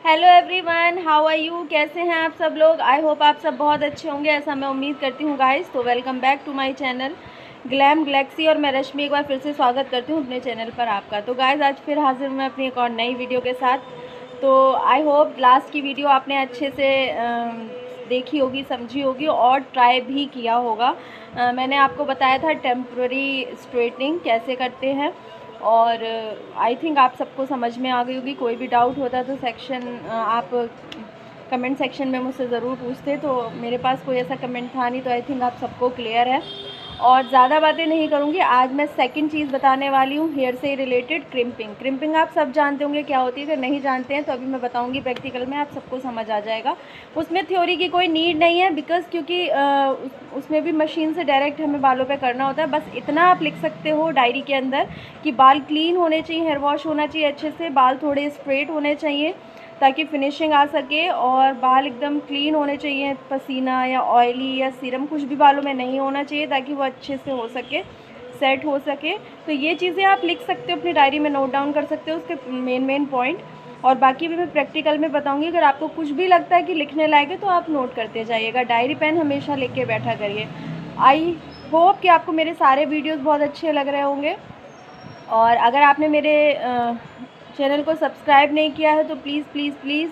Hello everyone, how are you. कैसे हैं आप सब लोग। आई होप आप सब बहुत अच्छे होंगे, ऐसा मैं उम्मीद करती हूँ गाइस। तो welcome back to my channel Glam Galaxy. और मैं रश्मि एक बार फिर से स्वागत करती हूँ अपने चैनल पर आपका। तो गाइस आज फिर हाजिर हूँ मैं अपनी एक और नई वीडियो के साथ। तो आई होप लास्ट की वीडियो आपने अच्छे से देखी होगी, समझी होगी और ट्राई भी किया होगा। मैंने आपको बताया था टेम्प्रेरी स्ट्रेटनिंग कैसे करते हैं, और आई थिंक आप सबको समझ में आ गई होगी। कोई भी डाउट होता तो आप कमेंट सेक्शन में मुझसे ज़रूर पूछते। तो मेरे पास कोई ऐसा कमेंट था नहीं, तो आई थिंक आप सबको क्लियर है। और ज़्यादा बातें नहीं करूँगी, आज मैं सेकंड चीज़ बताने वाली हूँ हेयर से रिलेटेड। क्रिम्पिंग। क्रिम्पिंग आप सब जानते होंगे क्या होती है, अगर नहीं जानते हैं तो अभी मैं बताऊँगी प्रैक्टिकल में, आप सबको समझ आ जाएगा। उसमें थ्योरी की कोई नीड नहीं है, बिकॉज क्योंकि उसमें भी मशीन से डायरेक्ट हमें बालों पे करना होता है। बस इतना आप लिख सकते हो डायरी के अंदर कि बाल क्लीन होने चाहिए, हेयर वॉश होना चाहिए अच्छे से, बाल थोड़े स्ट्रेट होने चाहिए ताकि फिनिशिंग आ सके, और बाल एकदम क्लीन होने चाहिए, पसीना या ऑयली या सीरम कुछ भी बालों में नहीं होना चाहिए ताकि वो अच्छे से हो सके, सेट हो सके। तो ये चीज़ें आप लिख सकते हो अपनी डायरी में, नोट डाउन कर सकते हो उसके मेन पॉइंट। और बाकी भी मैं प्रैक्टिकल में बताऊंगी। अगर आपको कुछ भी लगता है कि लिखने लायक है तो आप नोट करते जाइएगा, डायरी पेन हमेशा लेके बैठा करिए। आई होप कि आपको मेरे सारे वीडियोस बहुत अच्छे लग रहे होंगे। और अगर आपने मेरे चैनल को सब्सक्राइब नहीं किया है तो please please please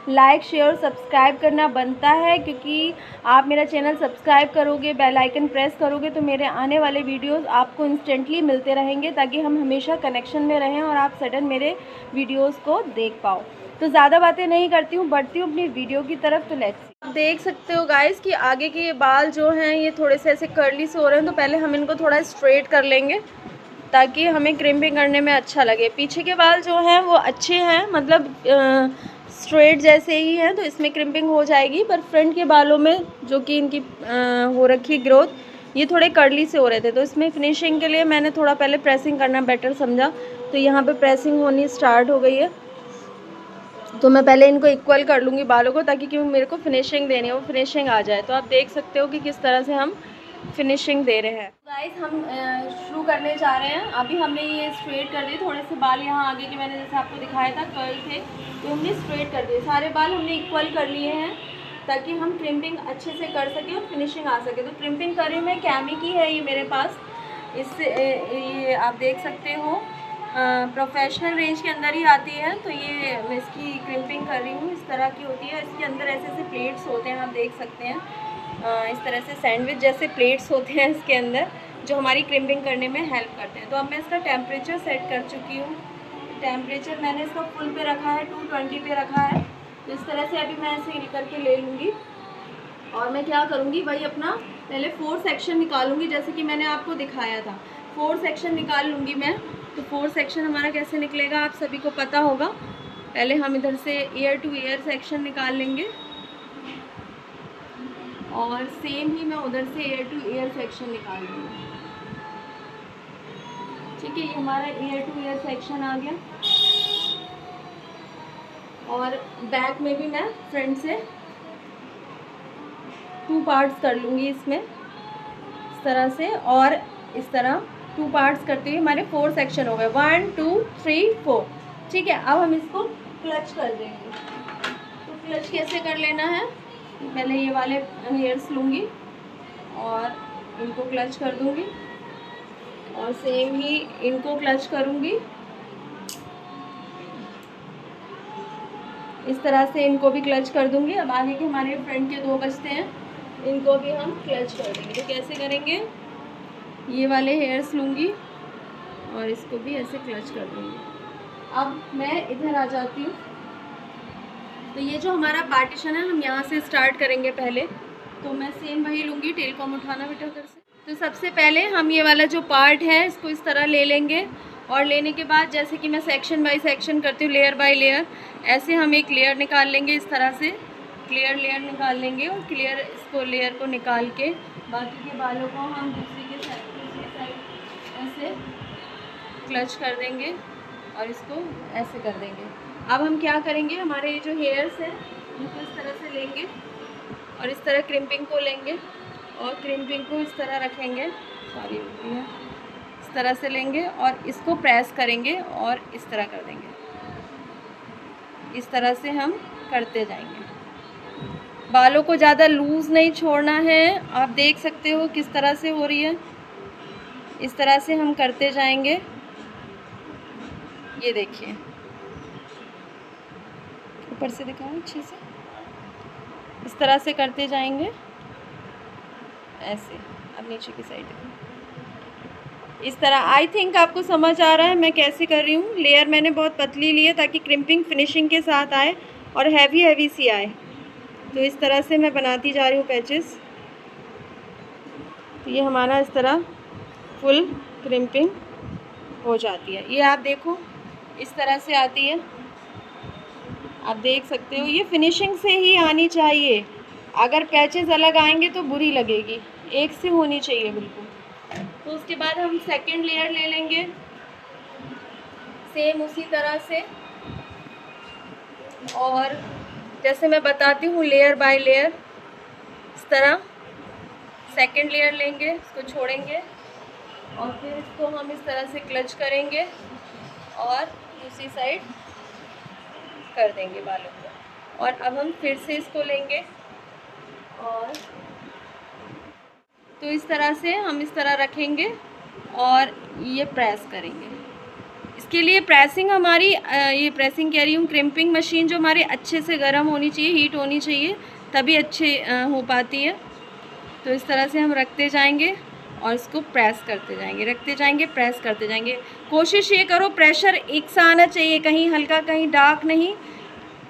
like share subscribe करना बनता है, क्योंकि आप मेरा चैनल सब्सक्राइब करोगे, बेल आइकन प्रेस करोगे तो मेरे आने वाले वीडियोस आपको इंस्टेंटली मिलते रहेंगे, ताकि हम हमेशा कनेक्शन में रहें और आप सडन मेरे वीडियोस को देख पाओ। तो ज़्यादा बातें नहीं करती हूँ, बढ़ती हूँ अपनी वीडियो की तरफ। तो लेट्स आप देख सकते हो गाइस कि आगे के ये बाल जो हैं ये थोड़े से ऐसे कर्ली से हो रहे हैं। तो पहले हम इनको थोड़ा स्ट्रेट कर लेंगे ताकि हमें क्रिम्पिंग करने में अच्छा लगे। पीछे के बाल जो हैं वो अच्छे हैं, मतलब स्ट्रेट जैसे ही हैं, तो इसमें क्रिम्पिंग हो जाएगी। पर फ्रंट के बालों में जो कि इनकी हो रखी ग्रोथ, ये थोड़े कर्ली से हो रहे थे, तो इसमें फिनिशिंग के लिए मैंने थोड़ा पहले प्रेसिंग करना बेटर समझा। तो यहाँ पे प्रेसिंग होनी स्टार्ट हो गई है। तो मैं पहले इनको इक्वल कर लूँगी बालों को, ताकि क्योंकि मेरे को फिनिशिंग देनी है, वो फिनिशिंग आ जाए। तो आप देख सकते हो कि किस तरह से हम फिनिशिंग दे रहे हैं। गाइस हम शुरू करने जा रहे हैं। अभी हमने ये स्ट्रेट कर दिए, थोड़े से बाल यहाँ आगे के मैंने जैसे आपको दिखाया था कर्ल थे, तो हमने स्ट्रेट कर दिए। सारे बाल हमने इक्वल कर लिए हैं ताकि हम क्रिम्पिंग अच्छे से कर सकें और फिनिशिंग आ सके। तो क्रिम्पिंग कर रही हूँ मैं, कैमी की है ये मेरे पास। इससे ये आप देख सकते हो प्रोफेशनल रेंज के अंदर ही आती है। तो ये मैं इसकी क्रिम्पिंग कर रही हूँ, इस तरह की होती है। इसके अंदर ऐसे ऐसे प्लेट्स होते हैं, आप देख सकते हैं। इस तरह से सैंडविच जैसे प्लेट्स होते हैं इसके अंदर, जो हमारी क्रिम्पिंग करने में हेल्प करते हैं। तो अब मैं इसका टेम्परेचर सेट कर चुकी हूँ। टेम्परेचर मैंने इसका फुल पे रखा है, 220 पे रखा है। तो इस तरह से अभी मैं ऐसे हिल करके ले लूँगी। और मैं क्या करूँगी, वही अपना पहले 4 सेक्शन निकालूंगी, जैसे कि मैंने आपको दिखाया था। 4 सेक्शन निकाल लूँगी मैं। तो 4 सेक्शन हमारा कैसे निकलेगा आप सभी को पता होगा। पहले हम इधर से ईयर टू ईयर सेक्शन निकाल लेंगे, और सेम ही मैं उधर से ईयर टू ईयर सेक्शन निकाल लूँगी। ठीक है, ये हमारा ईयर टू ईयर सेक्शन आ गया। और बैक में भी मैं फ्रंट से 2 पार्ट्स कर लूँगी इसमें, इस तरह से। और इस तरह 2 पार्ट्स करते हुए हमारे 4 सेक्शन हो गए, 1 2 3 4। ठीक है, अब हम इसको क्लच कर देंगे। तो क्लच कैसे कर लेना है, पहले ये वाले हेयर्स लूँगी और इनको क्लच कर दूँगी, और सेम ही इनको क्लच करूँगी। इस तरह से इनको भी क्लच कर दूँगी। अब आगे के हमारे फ्रंट के 2 बचते हैं, इनको भी हम क्लच कर देंगे। तो कैसे करेंगे, ये वाले हेयर्स लूँगी और इसको भी ऐसे क्लच कर दूँगी। अब मैं इधर आ जाती हूँ। तो ये जो हमारा पार्टीशन है, हम यहाँ से स्टार्ट करेंगे पहले। तो मैं सेम वही लूँगी, टेल कॉम उठाना बेटा उधर से। तो सबसे पहले हम ये वाला जो पार्ट है इसको इस तरह ले लेंगे, और लेने के बाद जैसे कि मैं सेक्शन बाय सेक्शन करती हूँ, लेयर बाय लेयर, ऐसे हम एक लेयर निकाल लेंगे। इस तरह से क्लियर लेयर निकाल लेंगे, और क्लियर इसको लेयर को निकाल के बाकी के बालों को हम दूसरी साइड ऐसे क्लच कर देंगे और इसको ऐसे कर देंगे। अब हम क्या करेंगे, हमारे ये जो हेयर्स हैं इनको इस तरह से लेंगे और इस तरह क्रिम्पिंग को लेंगे, और क्रिम्पिंग को इस तरह रखेंगे, सॉरी इस तरह से लेंगे और इसको प्रेस करेंगे और इस तरह कर देंगे। इस तरह से हम करते जाएंगे। बालों को ज़्यादा लूज़ नहीं छोड़ना है। आप देख सकते हो किस तरह से हो रही है। इस तरह से हम करते जाएंगे। ये देखिए, ऊपर से दिखाओ अच्छे से। इस तरह से करते जाएंगे ऐसे। अब नीचे की साइड देखो, इस तरह। आई थिंक आपको समझ आ रहा है मैं कैसे कर रही हूँ। लेयर मैंने बहुत पतली ली है ताकि क्रिम्पिंग फिनिशिंग के साथ आए और हैवी सी आए। तो इस तरह से मैं बनाती जा रही हूँ पैचेस। तो ये हमारा इस तरह फुल क्रिम्पिंग हो जाती है। ये आप देखो इस तरह से आती है, आप देख सकते हो। ये फिनिशिंग से ही आनी चाहिए। अगर पैचेस अलग आएंगे तो बुरी लगेगी, एक से होनी चाहिए बिल्कुल। तो उसके बाद हम सेकंड लेयर ले लेंगे सेम उसी तरह से। और जैसे मैं बताती हूँ लेयर बाय लेयर, इस तरह सेकंड लेयर लेंगे, इसको छोड़ेंगे और फिर इसको हम इस तरह से क्लच करेंगे और दूसरी साइड कर देंगे बालों को। और अब हम फिर से इसको लेंगे और तो इस तरह से हम इस तरह रखेंगे और ये प्रेस करेंगे। इसके लिए प्रेसिंग हमारी ये प्रेसिंग कह रही हूँ, क्रिम्पिंग मशीन जो हमारी अच्छे से गर्म होनी चाहिए, हीट होनी चाहिए, तभी अच्छे हो पाती है। तो इस तरह से हम रखते जाएंगे और इसको प्रेस करते जाएंगे, रखते जाएंगे, प्रेस करते जाएंगे। कोशिश ये करो प्रेशर एक सा आना चाहिए, कहीं हल्का कहीं डार्क नहीं।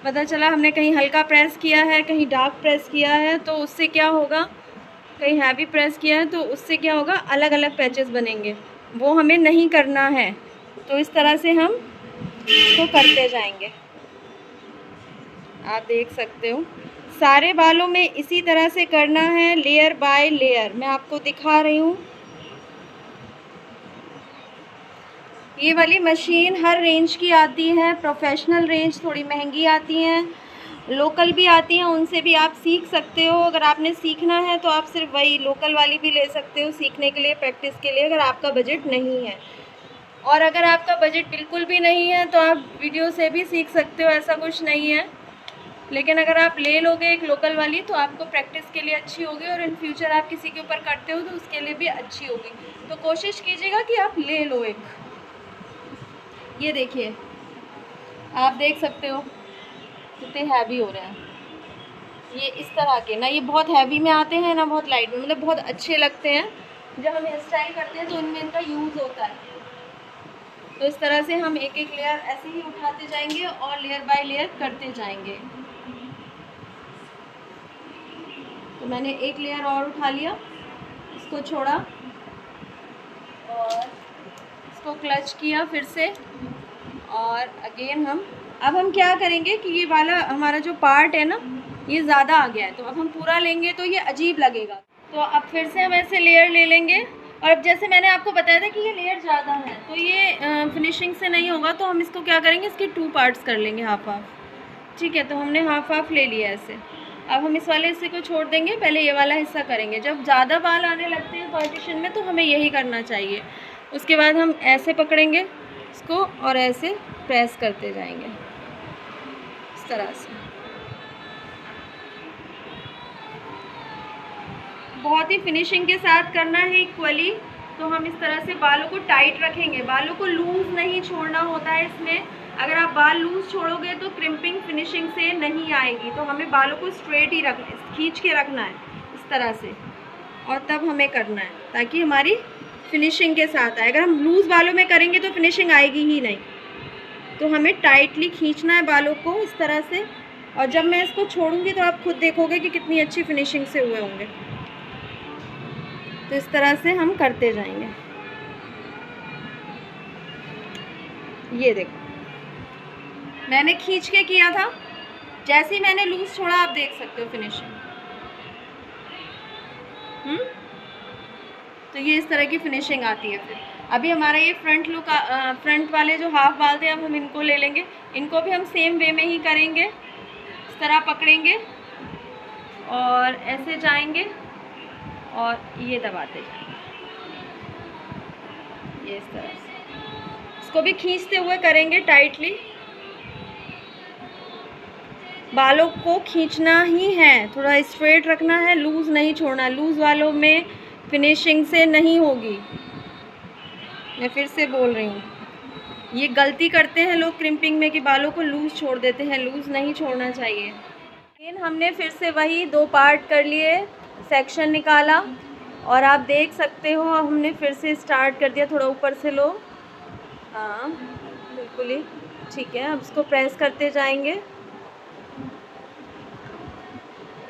पता चला हमने कहीं हल्का प्रेस किया है, कहीं डार्क प्रेस किया है, तो उससे क्या होगा, कहीं हैवी प्रेस किया है तो उससे क्या होगा, अलग अलग पैचेस बनेंगे। वो हमें नहीं करना है। तो इस तरह से हम इसको करते जाएंगे। आप देख सकते हो सारे बालों में इसी तरह से करना है, लेयर बाय लेयर। मैं आपको दिखा रही हूँ। ये वाली मशीन हर रेंज की आती है। प्रोफेशनल रेंज थोड़ी महंगी आती हैं, लोकल भी आती हैं, उनसे भी आप सीख सकते हो। अगर आपने सीखना है तो आप सिर्फ वही लोकल वाली भी ले सकते हो सीखने के लिए, प्रैक्टिस के लिए, अगर आपका बजट नहीं है। और अगर आपका बजट बिल्कुल भी नहीं है तो आप वीडियो से भी सीख सकते हो, ऐसा कुछ नहीं है। लेकिन अगर आप ले लोगे एक लोकल वाली तो आपको प्रैक्टिस के लिए अच्छी होगी और इन फ्यूचर आप किसी के ऊपर करते हो तो उसके लिए भी अच्छी होगी। तो कोशिश कीजिएगा कि आप ले लो एक। ये देखिए, आप देख सकते हो कितने हैवी हो रहे हैं ये। इस तरह के ना, ये बहुत हैवी में आते हैं ना बहुत लाइट में, मतलब बहुत अच्छे लगते हैं। जब हम हेयर स्टाइल करते हैं तो इनमें इनका यूज़ होता है। तो इस तरह से हम एक एक लेयर ऐसे ही उठाते जाएंगे और लेयर बाय लेयर करते जाएंगे। तो मैंने एक लेयर और उठा लिया, इसको छोड़ा और इसको क्लच किया फिर से। और अगेन अब हम क्या करेंगे कि ये वाला हमारा जो पार्ट है ना, ये ज़्यादा आ गया है, तो अब हम पूरा लेंगे तो ये अजीब लगेगा। तो अब फिर से हम ऐसे लेयर ले लेंगे। और अब जैसे मैंने आपको बताया था कि ये लेयर ज़्यादा है तो ये फिनिशिंग से नहीं होगा, तो हम इसको क्या करेंगे, इसके 2 पार्ट्स कर लेंगे, हाफ हाफ। ठीक है, तो हमने हाफ हाफ ले लिया ऐसे। अब हम इस वाले हिस्से को छोड़ देंगे, पहले ये वाला हिस्सा करेंगे। जब ज़्यादा बाल आने लगते हैं पार्टीशन में तो हमें यही करना चाहिए। उसके बाद हम ऐसे पकड़ेंगे इसको और ऐसे प्रेस करते जाएंगे इस तरह से। बहुत ही फिनिशिंग के साथ करना है इक्वली। तो हम इस तरह से बालों को टाइट रखेंगे, बालों को लूज़ नहीं छोड़ना होता है इसमें। अगर आप बाल लूज़ छोड़ोगे तो क्रिम्पिंग फिनिशिंग से नहीं आएगी। तो हमें बालों को स्ट्रेट ही खींच के रखना है इस तरह से, और तब हमें करना है ताकि हमारी फिनिशिंग के साथ आए। अगर हम लूज़ बालों में करेंगे तो फिनिशिंग आएगी ही नहीं। तो हमें टाइटली खींचना है बालों को इस तरह से। और जब मैं इसको छोड़ूंगी तो आप खुद देखोगे कि कितनी अच्छी फिनिशिंग से हुए होंगे। तो इस तरह से हम करते जाएंगे। ये देखो मैंने खींच के किया था, जैसे ही मैंने लूज़ छोड़ा आप देख सकते हो फिनिशिंग। तो ये इस तरह की फिनिशिंग आती है। फिर अभी हमारा ये फ्रंट लुक, फ्रंट वाले जो हाफ बाल थे अब हम इनको ले लेंगे। इनको भी हम सेम वे में ही करेंगे। इस तरह पकड़ेंगे और ऐसे जाएंगे और ये दबाते जाएंगे, ये इस तरह से। इसको भी खींचते हुए करेंगे टाइटली। बालों को खींचना ही है, थोड़ा स्ट्रेट रखना है, लूज़ नहीं छोड़ना। लूज़ वालों में फिनिशिंग से नहीं होगी। मैं फिर से बोल रही हूँ, ये गलती करते हैं लोग क्रिम्पिंग में कि बालों को लूज़ छोड़ देते हैं, लूज़ नहीं छोड़ना चाहिए। लेकिन हमने फिर से वही 2 पार्ट कर लिए, सेक्शन निकाला और आप देख सकते हो हमने फिर से स्टार्ट कर दिया। थोड़ा ऊपर से लो, हाँ बिल्कुल ही ठीक है। अब इसको प्रेस करते जाएंगे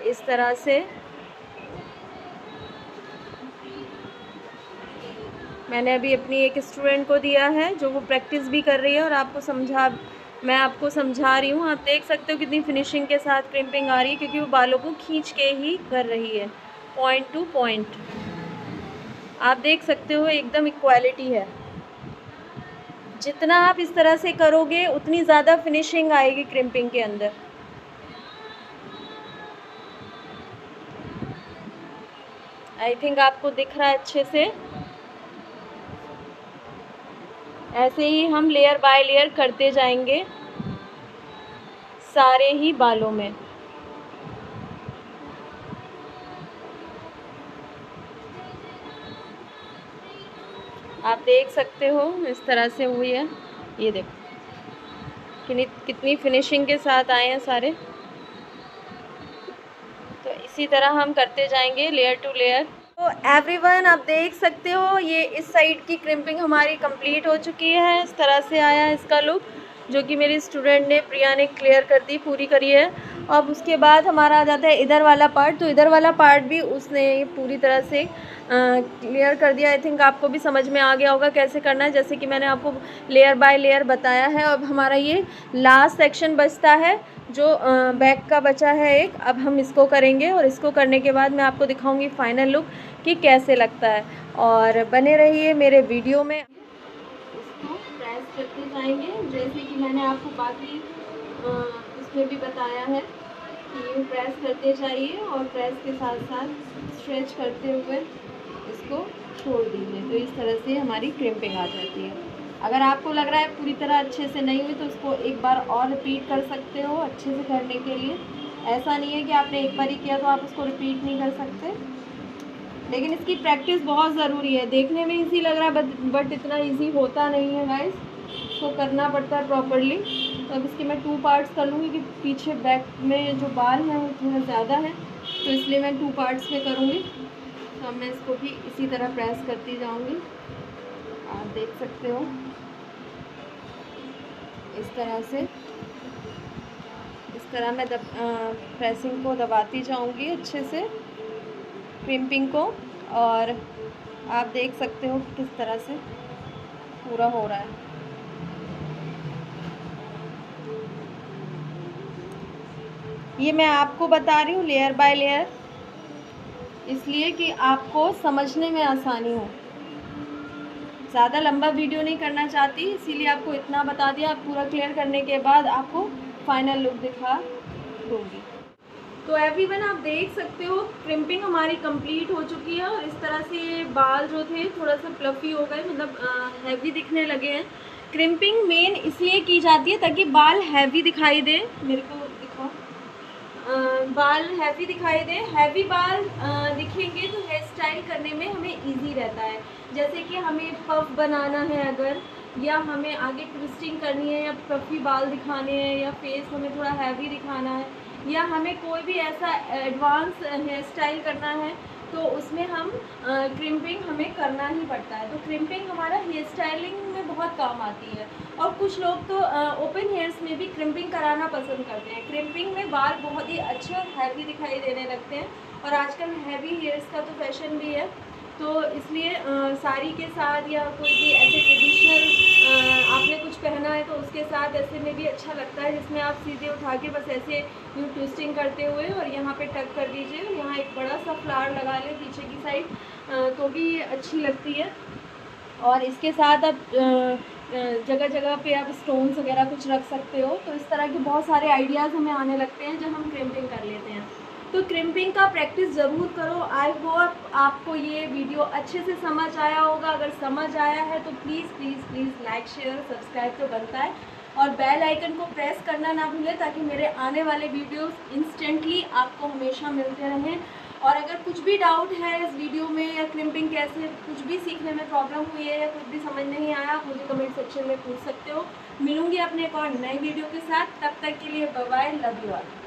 इस तरह से। मैंने अभी अपनी एक स्टूडेंट को दिया है जो वो प्रैक्टिस भी कर रही है और मैं आपको समझा रही हूँ। आप देख सकते हो कितनी फिनिशिंग के साथ क्रिम्पिंग आ रही है, क्योंकि वो बालों को खींच के ही कर रही है, पॉइंट टू पॉइंट। आप देख सकते हो एकदम इक्वालिटी है। जितना आप इस तरह से करोगे उतनी ज़्यादा फिनिशिंग आएगी क्रिम्पिंग के अंदर। आई थिंक आपको दिख रहा है अच्छे से। ऐसे ही हम लेयर बाय लेयर करते जाएंगे सारे ही बालों में। आप देख सकते हो इस तरह से हुई है। ये देखो कितनी फिनिशिंग के साथ आए हैं सारे। तो इसी तरह हम करते जाएंगे लेयर टू लेयर। तो एवरीवन आप देख सकते हो ये इस साइड की क्रिम्पिंग हमारी कंप्लीट हो चुकी है। इस तरह से आया है इसका लुक, जो कि मेरी स्टूडेंट ने प्रिया ने क्लियर कर दी, पूरी करी है। अब उसके बाद हमारा आ जाता है इधर वाला पार्ट। तो इधर वाला पार्ट भी उसने पूरी तरह से क्लियर कर दिया। आई थिंक आपको भी समझ में आ गया होगा कैसे करना है, जैसे कि मैंने आपको लेयर बाय लेयर बताया है। अब हमारा ये लास्ट सेक्शन बचता है जो बैक का बचा है एक। अब हम इसको करेंगे और इसको करने के बाद मैं आपको दिखाऊंगी फाइनल लुक कि कैसे लगता है। और बने रहिए मेरे वीडियो में। इसको प्रेस करते जाएंगे जैसे कि मैंने आपको बाकी इसमें भी बताया है कि ये प्रेस करते जाइए और प्रेस के साथ साथ स्ट्रेच करते हुए इसको छोड़ दीजिए। तो इस तरह से हमारी क्रिम्पिंग आ जाती है। अगर आपको लग रहा है पूरी तरह अच्छे से नहीं हुई तो उसको एक बार और रिपीट कर सकते हो अच्छे से करने के लिए। ऐसा नहीं है कि आपने एक बार ही किया तो आप उसको रिपीट नहीं कर सकते, लेकिन इसकी प्रैक्टिस बहुत ज़रूरी है। देखने में इजी लग रहा है बट इतना इजी होता नहीं है गाइस, इसको करना पड़ता है प्रॉपरली। तो अब इसके मैं 2 पार्ट्स कर लूँगी कि पीछे बैक में जो बाल हैं वो थोड़ा ज़्यादा है, तो इसलिए मैं 2 पार्ट्स में करूँगी। तो अब मैं इसको भी इसी तरह प्रेस करती जाऊँगी। आप देख सकते हो इस तरह से, इस तरह मैं प्रेसिंग को दबाती जाऊँगी अच्छे से क्रिम्पिंग को। और आप देख सकते हो किस तरह से पूरा हो रहा है। ये मैं आपको बता रही हूँ लेयर बाय लेयर, इसलिए कि आपको समझने में आसानी हो। ज़्यादा लंबा वीडियो नहीं करना चाहती, इसीलिए आपको इतना बता दिया। आप पूरा क्लियर करने के बाद आपको फाइनल लुक दिखा दूँगी। तो एवरीवन आप देख सकते हो क्रिम्पिंग हमारी कंप्लीट हो चुकी है और इस तरह से ये बाल जो थे थोड़ा सा फ्लफ़ी हो गए, मतलब हैवी दिखने लगे हैं। क्रिम्पिंग मेन इसलिए की जाती है ताकि बाल हैवी दिखाई दे। मेरे को दिखाओ, बाल हैवी दिखाई दे। हैवी बाल दिखेंगे तो हेयर स्टाइल करने में हमें इजी रहता है। जैसे कि हमें पफ बनाना है अगर, या हमें आगे ट्विस्टिंग करनी है, या पफी बाल दिखाने हैं, या फेस हमें थोड़ा हैवी दिखाना है, या हमें कोई भी ऐसा एडवांस हेयर स्टाइल करना है, तो उसमें हम क्रिम्पिंग हमें करना ही पड़ता है। तो क्रिम्पिंग हमारा हेयर स्टाइलिंग में बहुत काम आती है। और कुछ लोग तो ओपन हेयर्स में भी क्रिम्पिंग कराना पसंद करते हैं। क्रिम्पिंग में बाल बहुत ही अच्छे और हैवी दिखाई देने लगते हैं, और आजकल हैवी हेयर्स का तो फैशन भी है। तो इसलिए साड़ी के साथ या कोई भी ऐसे ट्रेडिशनल आपने कुछ पहना है तो उसके साथ ऐसे में भी अच्छा लगता है, जिसमें आप सीधे उठा के बस ऐसे यूँ ट्विस्टिंग करते हुए और यहाँ पे टक कर दीजिए, और यहाँ एक बड़ा सा फ्लावर लगा लें पीछे की साइड, तो भी अच्छी लगती है। और इसके साथ आप जगह जगह पे आप स्टोन्स वगैरह कुछ रख सकते हो। तो इस तरह के बहुत सारे आइडियाज़ हमें आने लगते हैं जब हम क्रिम्पिंग कर लेते हैं। तो क्रिम्पिंग का प्रैक्टिस ज़रूर करो। आई होप आपको ये वीडियो अच्छे से समझ आया होगा। अगर समझ आया है तो please please please like share subscribe तो बनता है। और बेल आइकन को प्रेस करना ना भूलें ताकि मेरे आने वाले वीडियोस इंस्टेंटली आपको हमेशा मिलते रहें। और अगर कुछ भी डाउट है इस वीडियो में या क्रिम्पिंग कैसे कुछ भी सीखने में प्रॉब्लम हुई है या कुछ भी समझ नहीं आया, आप मुझे कमेंट सेक्शन में पूछ सकते हो। मिलूंगी अपने एक और नई वीडियो के साथ, तब तक के लिए bye bye, love you all.